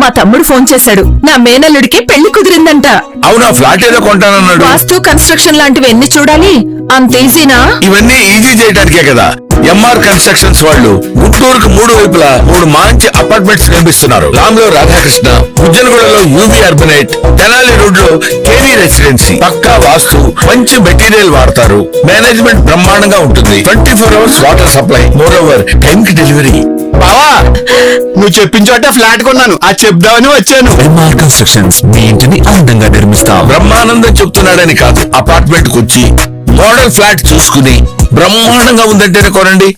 మా తమ్ముడు ఫోన్ చేశాడు. నా మేనల్లుడికి పెళ్లి కుదిరిందంట. అవునా? ఫ్లాట్ ఏదో కొంటానన్నాడు. వాస్తు కన్స్ట్రక్షన్ లాంటివి ఎన్ని చూడాలి? అంత ఈజీనా? ఇవన్నీ ఈజీ చేయడానికే కదా ఎంఆర్ కన్స్ట్రక్షన్స్ వాళ్ళు గుంటూరుకు 3 వైపులా 3 మంచి అపార్ట్మెంట్స్ నిర్మిస్తున్నారు. రామ్లో రాధాకృష్ణ, ఉజ్జనగూడలో యూవీ అర్బనైట్, తెనాలి రోడ్ లో కేవీ రెసిడెన్సీ. పక్కా వాస్తు, మంచి మెటీరియల్ వాడతారు. మేనేజ్మెంట్ బ్రహ్మాండంగా ఉంటుంది. 24 hours water supply, moreover time కి డెలివరీ. బావా, నువ్వు చెప్పిన చోట ఫ్లాట్ కొన్నాను, అది చెప్దామని వచ్చాను. ఎంఆర్ కన్స్ట్రక్షన్స్ మీ ఇంటిని అందంగా నిర్మిస్తాం. బ్రహ్మానందం చెప్తున్నాడని కాదు, అపార్ట్మెంట్ కు వచ్చి మోడల్ ఫ్లాట్ చూసుకుని బ్రహ్మాండంగా ఉందంటేనే కొనండి.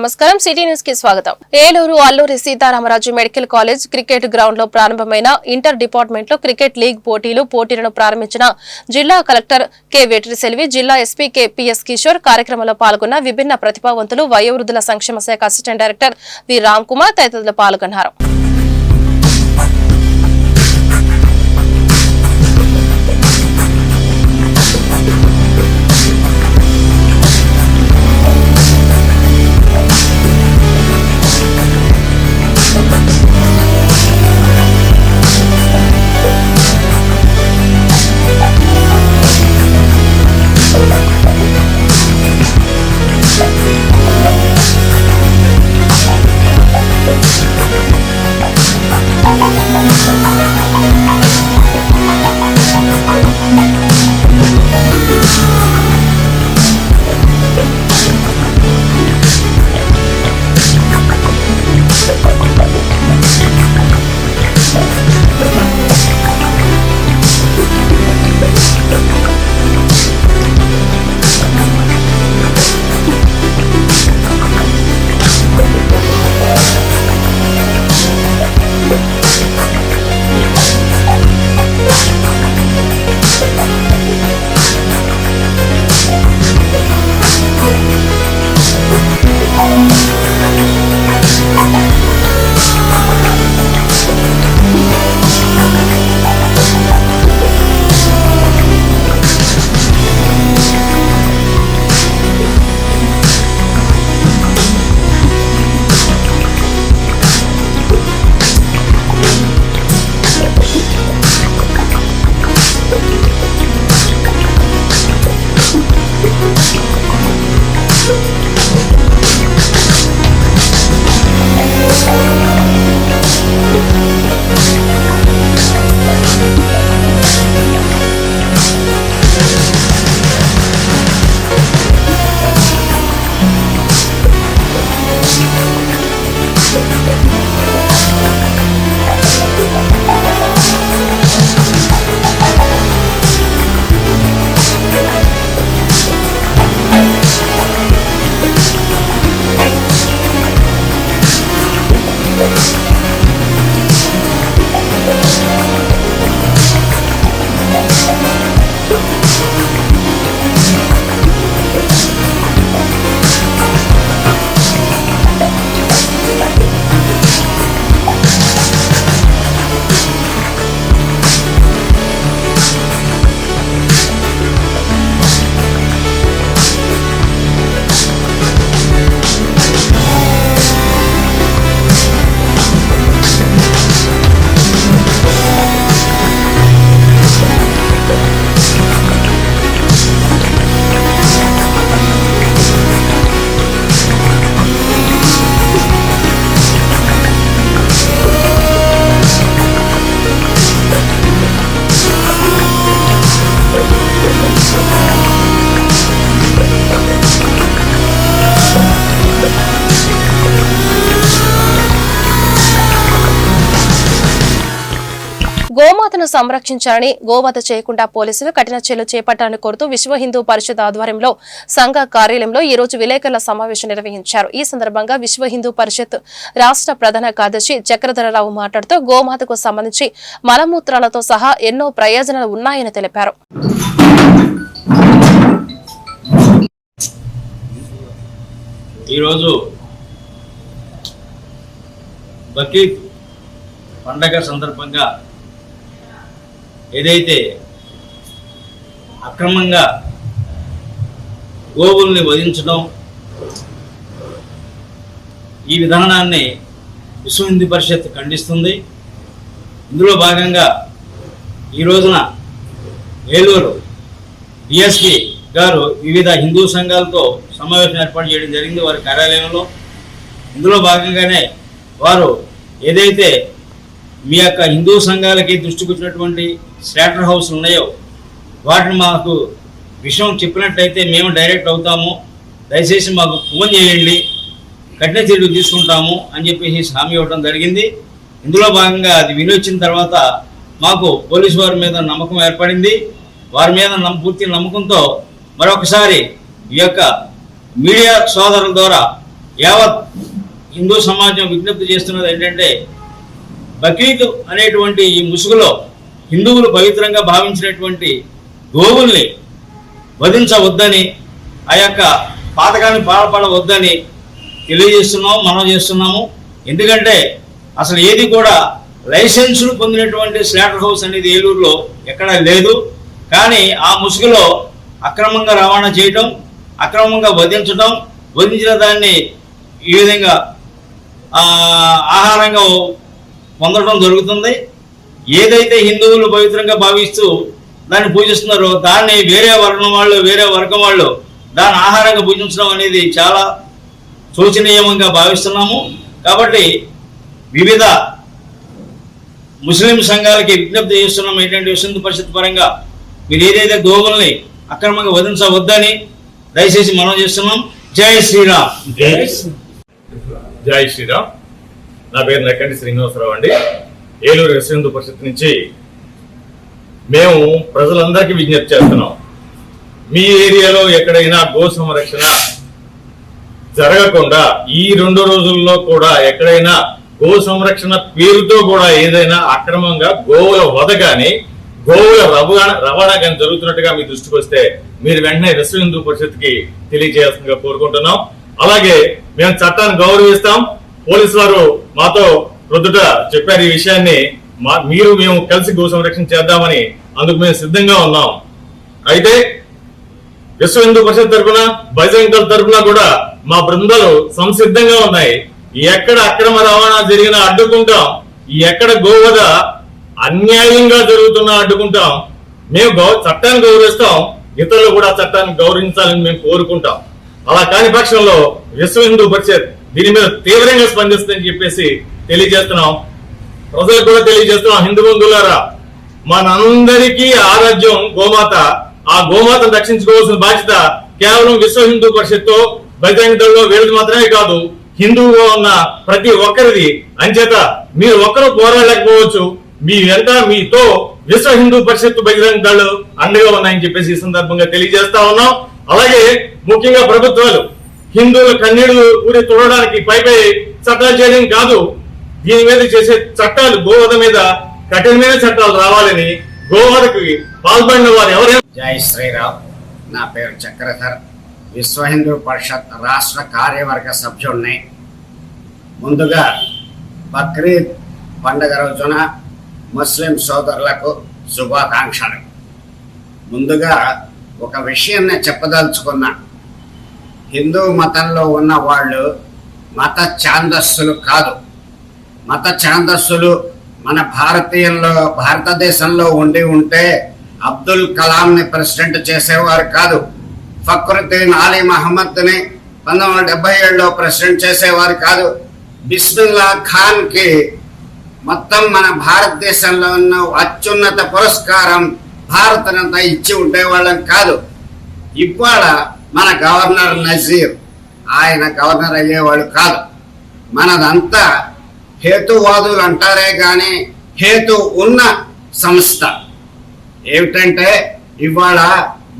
నమస్కారం, సిటీ న్యూస్ కి స్వాగతం. Eluru Alluri Sitaramaraju medical college cricket ground లో ప్రారంభమైన ఇంటర్ డిపార్ట్మెంట్ లో క్రికెట్ లీగ్ పోటీలను ప్రారంభించిన జిల్లా కలెక్టర్ కె వెట్రిసెల్వి, జిల్లా ఎస్పీ కె పిఎస్ కిషోర్. కార్యక్రమంలో పాల్గొన్న విభిన్న ప్రతిభావంతులు, వయోవృద్ధుల సంక్షేమ శాఖ అసిస్టెంట్ డైరెక్టర్ వి రామ్ కుమార్ తదితరులు పాల్గొన్నారు. గోమాతను సంరక్షించాలని, గోవధ చేయకుండా పోలీసులు కఠిన చర్యలు చేపట్టాలని కోరుతూ విశ్వ హిందూ పరిషత్ ఆధ్వర్యంలో సంఘ కార్యాలయంలో ఈ రోజు విలేకరుల సమావేశం నిర్వహించారు. ఈ సందర్భంగా విశ్వ హిందూ పరిషత్ రాష్ట్ర ప్రధాన కార్యదర్శి చక్రధరరావు మాట్లాడుతూ గోమాతకు సంబంధించి మలమూత్రాలతో సహా ఎన్నో ప్రయోజనాలు ఉన్నాయని తెలిపారు. ఈరోజు బక్రీద్ పండగ సందర్భంగా ఏదైతే అక్రమంగా గోవుల్ని వధించడం, ఈ విధానాన్ని విశ్వ హిందూ పరిషత్ ఖండిస్తుంది. ఇందులో భాగంగా ఈ రోజున ఏలూరు డిఎస్పి గారు వివిధ హిందూ సంఘాలతో సమావేశం ఏర్పాటు చేయడం జరిగింది వారి కార్యాలయంలో. ఇందులో భాగంగానే వారు ఏదైతే మీ యొక్క హిందూ సంఘాలకి దృష్టికి వచ్చినటువంటి స్లాటర్ హౌస్ ఉన్నాయో వాటిని మాకు విషయం చెప్పినట్టయితే మేము డైరెక్ట్ అవుతాము, దయచేసి మాకు ఫోన్ చేయండి, కఠిన చర్యలు తీసుకుంటాము అని చెప్పేసి హామీ ఇవ్వడం జరిగింది. ఇందులో భాగంగా అది వినొచ్చిన తర్వాత మాకు పోలీసు వారి మీద నమ్మకం ఏర్పడింది. వారి మీద పూర్తి నమ్మకంతో మరొకసారి ఈ యొక్క మీడియా సోదరుల ద్వారా యావత్ హిందూ సమాజం విజ్ఞప్తి చేస్తున్నది ఏంటంటే, బక్రీద్ అనేటువంటి ఈ ముసుగులో హిందువులు పవిత్రంగా భావించినటువంటి గోవుల్ని వధించవద్దని, ఆ యొక్క పాతకాన్ని పాల్పడవద్దని మనం చేస్తున్నాము. ఎందుకంటే అసలు ఏది కూడా లైసెన్సులు పొందినటువంటి స్లాటర్ హౌస్ అనేది ఏలూరులో ఎక్కడా లేదు. కానీ ఆ ముసుగులో అక్రమంగా రవాణా చేయటం, అక్రమంగా వధించిన దాన్ని ఈ విధంగా ఆహారంగా పొందడం జరుగుతుంది. ఏదైతే హిందువులు పవిత్రంగా భావిస్తూ దాన్ని పూజిస్తున్నారో దాన్ని వేరే వర్గం వాళ్ళు దాన్ని ఆహారంగా పూజించడం అనేది చాలా శోచనీయంగా భావిస్తున్నాము. కాబట్టి వివిధ ముస్లిం సంఘాలకి విజ్ఞప్తి చేస్తున్నాం ఏంటంటే, విశ్వ హిందూ పరిషత్ పరంగా మీరు ఏదైతే గోవుల్ని అక్రమంగా వధించవద్దని దయచేసి మనం చేస్తున్నాం. జై శ్రీరామ్. జై శ్రీరామ్. నా పేరు నక్కంటి శ్రీనివాసరావు అండి. ఏలూరు విశ్వ హిందూ పరిషత్ నుంచి మేము ప్రజలందరికీ విజ్ఞప్తి చేస్తున్నాం. మీ ఏరియాలో ఎక్కడైనా గో సంరక్షణ జరగకుండా ఈ 2 రోజుల్లో కూడా ఎక్కడైనా గో సంరక్షణ పేరుతో కూడా ఏదైనా అక్రమంగా గోవుల వధ కానీ గోవుల రవాణా కానీ జరుగుతున్నట్టుగా మీ దృష్టికి వస్తే మీరు వెంటనే విశ్వ హిందూ పరిషత్కి తెలియజేయాల్సిందిగా కోరుకుంటున్నాం. అలాగే మేము చట్టాన్ని గౌరవిస్తాం. పోలీసు వారు మాతో ప్రొద్దుట చెప్పారు ఈ విషయాన్ని, మేము కలిసి గో సంరక్షణ చేద్దామని, అందుకు మేము సిద్ధంగా ఉన్నాం. అయితే విశ్వ హిందూ పరిషత్ తరఫున, బజరంగ్ దళ్ తరఫున కూడా మా బృందాలు సంసిద్ధంగా ఉన్నాయి. ఎక్కడ అక్రమ రవాణా జరిగినా అడ్డుకుంటాం, ఎక్కడ గోవధ అన్యాయంగా జరుగుతున్నా అడ్డుకుంటాం. మేము చట్టాన్ని గౌరవిస్తాం, ఇతరులు కూడా చట్టాన్ని గౌరవించాలని మేము కోరుకుంటాం. అలా కాని పక్షంలో విశ్వ హిందూ పరిషత్ దీని మీద తీవ్రంగా స్పందిస్తుందని చెప్పేసి తెలియజేస్తున్నాం. ప్రజలకు కూడా తెలియజేస్తున్నాం. హిందూ బంధువులారా, మనందరికీ ఆరాధ్యం గోమాత. ఆ గోమాతను రక్షించుకోవాల్సిన బాధ్యత కేవలం విశ్వ హిందూ పరిషత్తు, బజరంగ్ దళ్ వీళ్ళది మాత్రమే కాదు, హిందువుగా ఉన్న ప్రతి ఒక్కరిది. అంచేత మీరు ఒక్కరు పోరాడలేకపోవచ్చు, మీ వెంట మీతో విశ్వ హిందూ పరిషత్తు, బజరంగ్ దళ్ అండగా ఉన్నాయని చెప్పేసి ఈ సందర్భంగా తెలియజేస్తా ఉన్నాం. అలాగే ముఖ్యంగా ప్రభుత్వాలు హిందువుల కన్నీళ్లు ఊరి తుడడానికి పై చట్టాలు చేయడం కాదు, దీని మీద చేసే చట్టాలు, గోవధ మీద కఠినమైన చట్టాలు రావాలని, గోవధకి పాల్పడిన వారు ఎవరైనా. జై శ్రీరామ్. నా పేరు చక్రధర్, విశ్వ హిందూ పరిషత్ రాష్ట్ర కార్యవర్గ సభ్యుడిని. ముందుగా బక్రీద్ పండుగ రోజున ముస్లిం సోదరులకు శుభాకాంక్షలు. ముందుగా ఒక విషయాన్ని చెప్పదలుచుకున్నా. హిందూ మతంలో ఉన్న వాళ్ళు మత ఛాందస్సులు కాదు. మత ఛాందస్సులు మన భారతదేశంలో ఉంటే అబ్దుల్ కలాంని ప్రెసిడెంట్ చేసేవారు కాదు. ఫక్రుద్దీన్ అలీ మహమ్మద్ని 1977లో ప్రెసిడెంట్ చేసేవారు కాదు. బిస్మిల్లా ఖాన్కి మొత్తం మన భారతదేశంలో ఉన్న అత్యున్నత పురస్కారం భారతనంతా ఇచ్చి ఉండేవాళ్ళం కాదు. ఇవాళ మన గవర్నర్ నజీర్, ఆయన గవర్నర్ అయ్యేవాడు కాదు. మనదంతా హేతువాదులు అంటారే కానీ హేతు ఉన్న సంస్థ. ఏమిటంటే ఇవాళ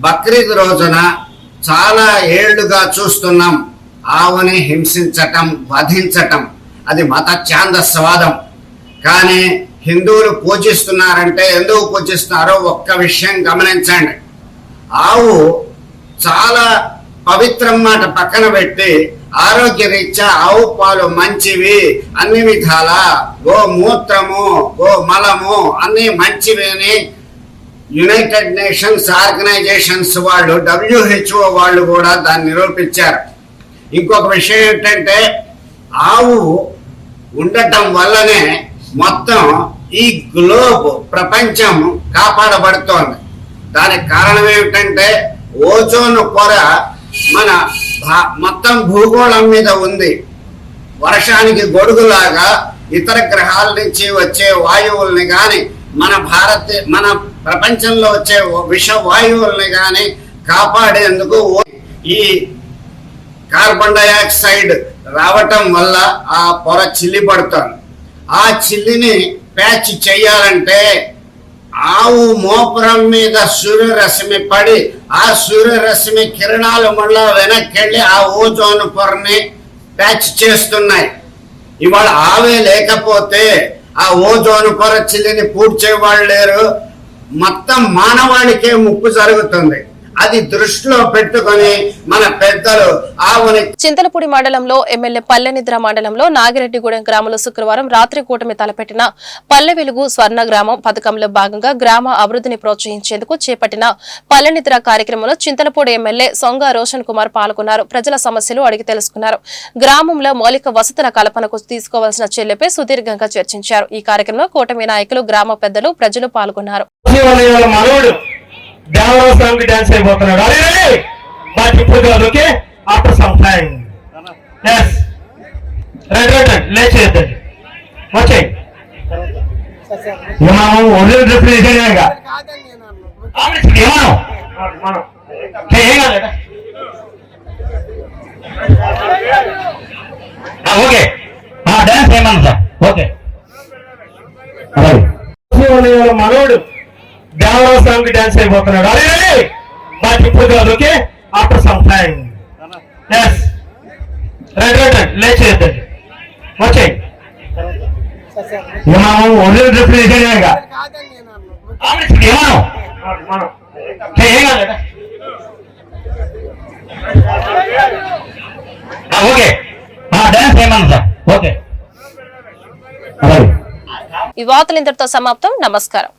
బక్రీద్ రోజున చాలా ఏళ్లుగా చూస్తున్నాం ఆవుని హింసించటం, వధించటం. అది మత ఛాందస్వాదం. కానీ హిందువులు పూజిస్తున్నారంటే ఎందుకు పూజిస్తున్నారో ఒక్క విషయం గమనించండి. ఆవు చాలా పవిత్రం మాట పక్కన పెట్టి ఆరోగ్య రీత్యా ఆవు పాలు మంచివి, అన్ని విధాల గోమూత్రము, గోమలము అన్ని మంచివి అని యునైటెడ్ నేషన్స్ ఆర్గనైజేషన్స్ వాళ్ళు, WHO వాళ్ళు కూడా దాన్ని నిరూపించారు. ఇంకొక విషయం ఏంటంటే ఆవు ఉండటం వల్లనే మొత్తం ఈ గ్లోబ్ ప్రపంచం కాపాడబడుతోంది. దానికి కారణం ఏమిటంటే ఓజోన్ పొర మన మొత్తం భూగోళం మీద ఉంది. వర్షానికి గొడుగులాగా ఇతర గ్రహాల నుంచి వచ్చే వాయువుల్ని కానీ మన ప్రపంచంలో వచ్చే విష వాయువుల్ని కానీ కాపాడేందుకు ఈ కార్బన్ డైఆక్సైడ్ రావటం వల్ల ఆ పొర చిల్లి పడుతుంది. ఆ చిల్లిని ప్యాచ్ చేయాలంటే ఆవు మోపురం మీద సూర్యరశ్మి పడి ఆ సూర్యరశ్మి కిరణాలు మళ్ళా వెనక్కి వెళ్ళి ఆ ఓజోన్ పొరని ప్యాచ్ చేస్తున్నాయి. ఇవాళ ఆవే లేకపోతే ఆ ఓజోన్ పొర చిల్లిని పూడ్చేవాళ్ళు లేరు. మొత్తం మానవాళికే ముప్పు జరుగుతుంది. అది దృష్టిలో పెట్టుకొని మన పెద్దలు ఆవుని. చింతలపూడి మండలంలో ఎమ్మెల్యే పల్లెనిద్ర మండలంలో నాగిరెడ్డిగూడెం గ్రామంలో శుక్రవారం రాత్రి కూటమి తలపెట్టిన పల్లె వెలుగు స్వర్ణ గ్రామం పథకంలో భాగంగా గ్రామ అభివృద్ధిని ప్రోత్సహించేందుకు చేపట్టిన పల్లెనిద్ర కార్యక్రమంలో చింతలపూడి ఎమ్మెల్యే సొంగ రోషన్ కుమార్ పాల్గొన్నారు. ప్రజల సమస్యలు అడిగి తెలుసుకున్నారు. గ్రామంలో మౌలిక వసతుల కల్పనకు తీసుకోవాల్సిన చర్యలపై సుదీర్ఘంగా చర్చించారు. ఈ కార్యక్రమంలో కూటమి నాయకులు, గ్రామ పెద్దలు, ప్రజలు పాల్గొన్నారు. దేవరావు స్వామికి డాన్స్ అయిపోతున్నాడు. అరే బట్ ఇప్పుడు కాదు, okay, after some time. Yes right లేచేద్దండి, వచ్చాయి మనం ఒరిజినల్ డ్రెస్ వేసేగా ఓకే డాన్స్ ఏమన్నా సార్, ఓకే. మనోడు దేవరావు స్వామికి డాన్స్ అయిపోతున్నాడు. అరే బట్ ఇప్పుడు కాదు, okay, after some time. Yes right లేచేద్దండి, వచ్చాయి మనం ఒరిజినల్ డ్రెస్ వేసేగా ఓకే డాన్స్ ఏమన్నా సార్, ఓకే. ఈ వార్తలు ఇంతటితో సమాప్తం. నమస్కారం.